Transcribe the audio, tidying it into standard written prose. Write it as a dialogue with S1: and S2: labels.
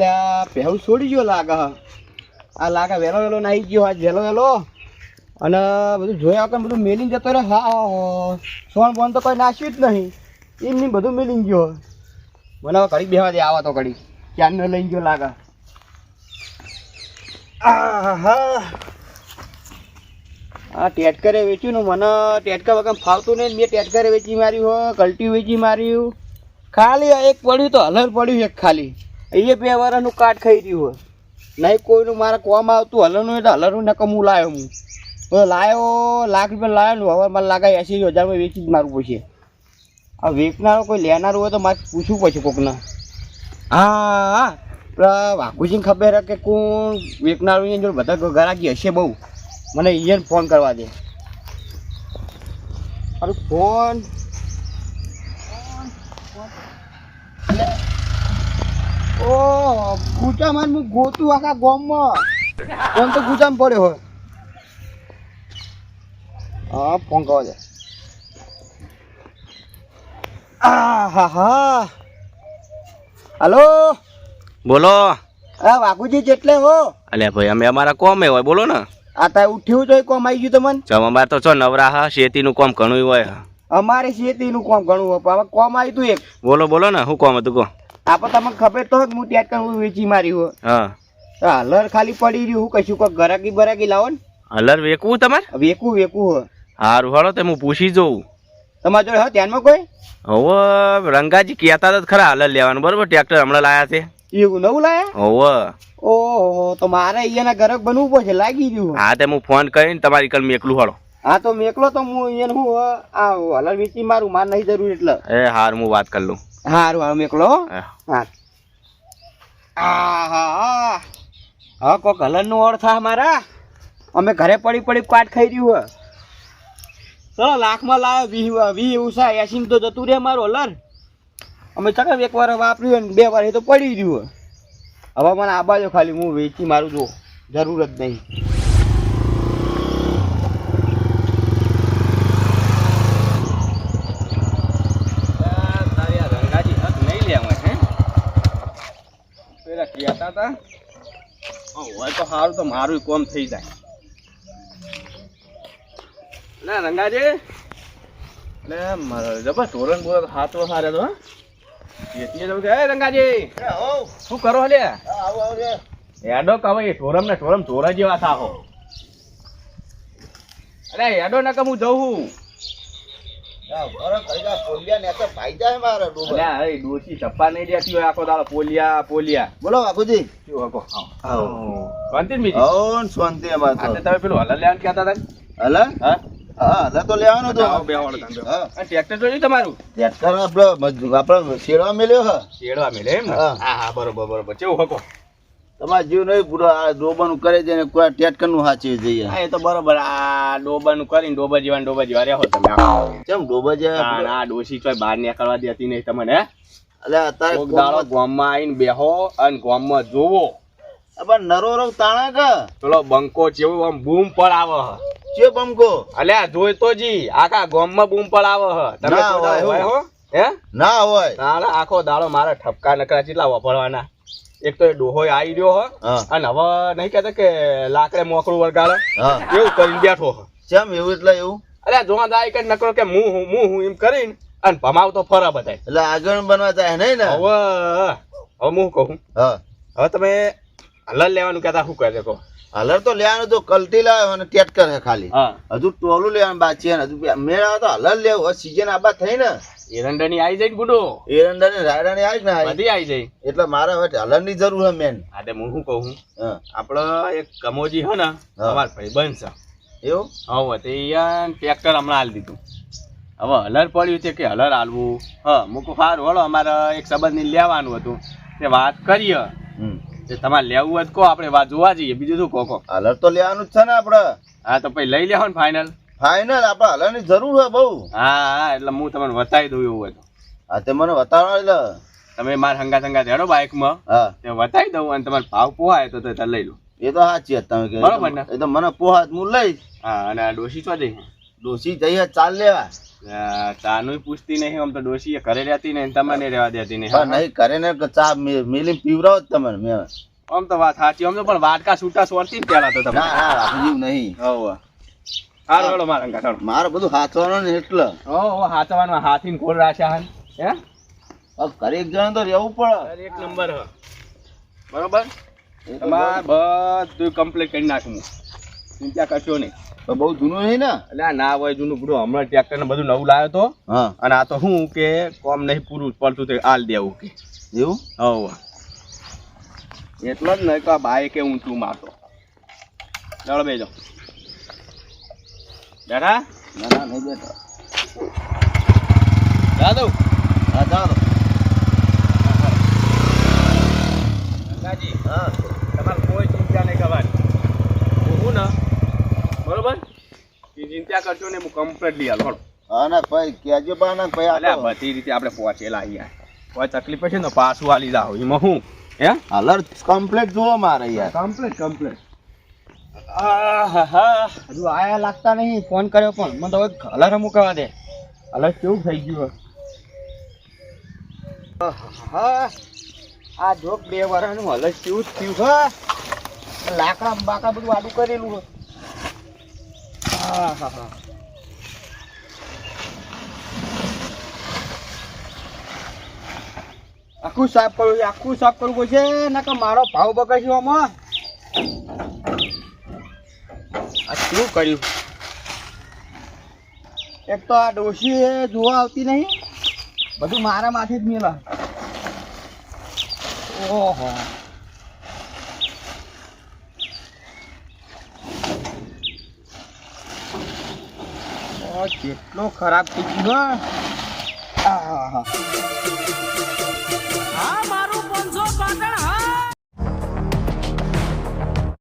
S1: એટલે આ પહેલું છોડી ગયો લાગે આ લાગે વહેલો વહેલો નાહી ગયો આજ વહેલો વહેલો અને બધું જોયા વગર બધું મેલીને જતો રહે હા સોન બોન તો કોઈ નાખ્યું જ નહીં એમની બધું મેલીને ગયો મને હવે ઘડી બેહવા દે આવા તો ઘડી ક્યારનો લઈ ગયો લાગે હા ટેટકરે વેચ્યું ને મને ટેટકા વગર ફાવતું નહીં મેં ટેટકરે વેચી માર્યું હો કલ્ટી વેચી માર્યું ખાલી એક પડ્યું તો હલર પડ્યું એક ખાલી એ 2 વર્ષનું કાટ ખાઈ રહ્યું હોય નહીં કોઈનું મારે કોમ આવતું હલરનું એટલે હલરનું નકમ હું લાવ્યો હું લાવ્યો લાખ રૂપિયા લાવ્યો ને હવે મને લાગે 80,000 વેચી જ મારવું પડશે આ વેચનારો કોઈ લેનારું હોય તો મારે પૂછવું પડશે કોકને હા વાઘુજીને ખબર કે કોણ વેચનારું જો બધા ગરાકી હશે બહુ મને અહીંયા ફોન કરવા દે અરે ફોન ઓ ગુચામાં હું ગોતું આખા ગામમાં ફોન તો ગુચામાં પડ્યો હોય હા ફોન કરવા દે હા હલો
S2: બોલો
S1: હા વાઘુજી જેટલે હો
S2: અલ્યા ભાઈ અમે અમારા કોમે હોય બોલો ને
S1: આ તાર ઉઠ્યું તો કોમ આવી ગયું તમને
S2: ચમ અમારે તો છો નવરા હા શેતીનું કોમ ઘણું હોય
S1: અમારે શેતીનું કોમ ઘણું હોય હવે કોમ આવ્યું તું એક
S2: બોલો બોલો ને શું કોમ હતું કહો
S1: આપણે તમને ખબર તો હું ત્યાં કરું વેચી મારી હોય
S2: હા
S1: તો હલર ખાલી પડી રહ્યું હું કશું કોઈ ગરાકી બરાકી લાવો ને
S2: હલર વેકવું તમારે
S1: વેકું હોય
S2: હારું હળો તે હું પૂછી જોઉં
S1: તમારા જોડે હા ધ્યાનમાં કોઈ
S2: હવે રંગાજી કહેતા હતા ખરા હલર લેવાનું બરોબર ટ્રેક્ટર હમણાં લાયા છે
S1: એવું નવું લાયા
S2: હવે
S1: ઓહો તો મારે અહીંયાના ગરક બનવું પડશે લાગી રહ્યું
S2: હા તે હું ફોન કરીને તમારી કલ મેકલું હળો
S1: હા તો મેકલો તો હું અહીંયા હું આ હલર વેચી મારું માર નહીં જરૂર એટલે
S2: એ હાર હું વાત કરી લઉં
S1: હારું હારું મેકલો હા હા કોક હલરનું ઓળ થા મારા અમે ઘરે પડી પડી કાટ ખાઈ રહ્યું ચલો લાખમાં લાવ્યો 20 ઉષા 80 તો જતું રે મારું હલર અમે ચકમ એક વાર વાપર્યું ને 2 વાર એ તો પડી રહ્યું હવે મને આ બાજુ ખાલી હું વેચી મારું જો જરૂર જ નહીં
S2: કહેતા હતા હોય તો સારું તો મારું કોમ થઈ જાય ના રંગાજી એટલે જબર ધોરણ બોર હાથો સારે તો રંગાજી શું કરો લે હેડો કહો એ ઢોરમ ને ઢોરમ ઢોરા જેવા થાહો અરે હેડો ના કે હું જઉં ડોસી ચપ્પા નહીં દેતી હોય આખો દાડો પોલિયા
S1: બોલો બાપુજી શાંતિ
S2: તમે પેલું હલર લેવાનું કહેતા હતા
S1: હલર હા તો લેવાનું તો
S2: ટ્રેક્ટર જોયું તમારું
S1: ટ્રેક્ટર આપડે શેડવા મેલ્યો હા
S2: શેડવા મેલે એમ ને હા બરોબર કેવું હકો
S1: તમારે જીવ નહીં પૂરો આ ડોબાનું કરે છે ને કોઈ ટેટકર નું સાચવી જઈએ
S2: હા એ તો બરોબર આ ડોબાનું કરીને ડોબા જેવા રહ્યો તમે
S1: કેમ ડોબા જેવા
S2: આ ડોસી ચોય બહાર નીકળવા દેતી નહીં તમને
S1: એટલે અત્યારે
S2: કોક દાડો ગામમાં આવીને બેહો અને ગામમાં જોવો
S1: પણ નરો રવ તાણા કે
S2: પેલો બંકો જેવો આમ બૂમ પડ આવે
S1: ચે બંકો
S2: અલ્યા જોઈ તો જી આખા ગામમાં બૂમ પડ આવે તમે હોય હો હે
S1: ના હોય
S2: તાણે આખો દાડો મારા ઠપકા નકરા કેટલા વાપરવાના એક તો એ ડોહો આવી રહ્યો હ અને હવે નહીં કહેતા કે લાકડે મોકળું વળગાડે એવું કરીને બેઠો હ
S1: કેમ એવું એટલે એવું
S2: અલ્યા જોવા જાય કે નકરો કે હું એમ કરીને અને ભમાવતો ફરા બધાય
S1: એટલે આગળ બનવા જાય નહીં ને
S2: હવે હું કહું હવે તમે હલર લેવાનું કહેતા શું કહે કહો
S1: હલર તો લેવાનું તો કલટી લાવ્યો અને ટેટકર હે ખાલી હજુ ટોલું લેવાનું બાકી છે હજુ મેળ આવે તો હલર લેવું સીઝન આબા થઈ ને
S2: એરંડાની આવી જાય ગુડો
S1: એરંડાની રાયડાની આવી ને
S2: બધી આવી જાય એટલે
S1: મારે હવે હલર ની જરૂર હે મેન
S2: હા હું શું કહું આપડે એક કમોજી હે ને અમાર ભાઈબંધ છે એવું હવે તે ટ્રેક્ટર હમણાં હાલ દીધું હવે હલર પડ્યું છે કે હલર હાલવું મૂકું સારું હલો અમારે એક સંબંધ લેવાનું હતું તે વાત કરીએ તમારે લેવું હોય તો કહો આપણે વાત જોવા જઈએ બીજું શું કહો
S1: હલર તો લેવાનું જ છે ને આપડે
S2: હા તો પછી લઈ લેવો ને ફાઇનલ
S1: આપડે હલર ની જરૂર હોય બહુ
S2: હા એટલે હું તમને બતાવી દઉં એવું હોય તો
S1: હા તે મને બતાવો એટલે
S2: તમે મારા સંગા હેડો બાઇકમાં તે બતાવી દઉં અને તમારે ભાવ પોહાય તો લઈ લો
S1: એ તો સાચી વાત તમે
S2: બરોબર ને
S1: એ તો મને પોહાત હું લઈશ
S2: હા અને આ ડોસી ચો જઈ
S1: ડોસી જઈએ ચાલ લેવા
S2: ચાનું પૂછતી નહીં આમ તો ડોશી ઘરે રહેતી નહીં તમને રહેવા દેતી નહીં
S3: પણ નહીં કરે ને કે ચા મેલી પીવરાવો જ તમને મેં
S2: આમ તો વાત સાચી આમ તો પણ વાટકા છૂટા સોરતી ને પેલા તો તમે
S3: ના ના આપણે જેવું નહીં
S2: હોવ હાલો હાલો મારા અંકા ચાલો
S3: મારે બધું હાથવાનું ને એટલે
S2: ઓ હાથવાનું હાથીને ગોળ રાખ્યા હન હે
S3: હવે ઘરે એક જણ તો રહેવું પડે
S2: અરે એક નંબર હ બરોબર તમારે બધું કમ્પ્લીટ કરી નાખું ચિંતા કરશો નહીં
S3: તો બહુ જૂનું નહીં ને
S2: એટલે આ ના હોય જૂનું બધું હમણાં ટ્રેક્ટર ને બધું નવું લાવ્યો તો
S3: હા
S2: અને આ તો શું કે કોમ નહીં પૂરું પડતું તો હાલ દેવું કે
S3: એવું
S2: હોવ એટલો જ નહીં કે આ બાઈક કે ઊંચું મારતો ચાલો બેજો બેઠા
S3: ના ના નહીં બેઠો
S2: દાદુ
S3: હા ચાલો
S2: ગંગાજી
S3: હા
S2: તમારે કોઈ ચિંતા નહીં કરવાની હું ને બરોબર એ ચિંતા કરશો ને હું કમ્પ્લીટ લઈ હાલો
S3: હા ના ભાઈ કહેજો બા ના ભાઈ
S2: એટલે બધી રીતે આપણે પહોંચેલા અહીંયા કોઈ તકલીફ હશે ને તો પાછું આલી જાઓ એમાં હું હે
S3: હાલર કમ્પ્લીટ જુઓ મારે યાર
S2: કમ્પ્લીટ
S1: હજુ આયા લાગતા નહીં ફોન કર્યો પણ મને તો હવે કલર મૂકવા દે
S2: અલગ કેવું થઈ ગયું
S1: હા આ જોક 2 વર્ષનું હલસ કેવું જ થયું છે લાકડા બાકડા બધું આડું કરેલું છે હા હા હા આખું સાફ કરવું પડશે ના કે મારો ભાવ બગડ્યો આમાં આ શું કર્યું એક તો આ ડોશી જોવા આવતી નહીં બધું મારા માથે જ મેલા ઓહો કેટલો ખરાબ થઈ ગયો આહા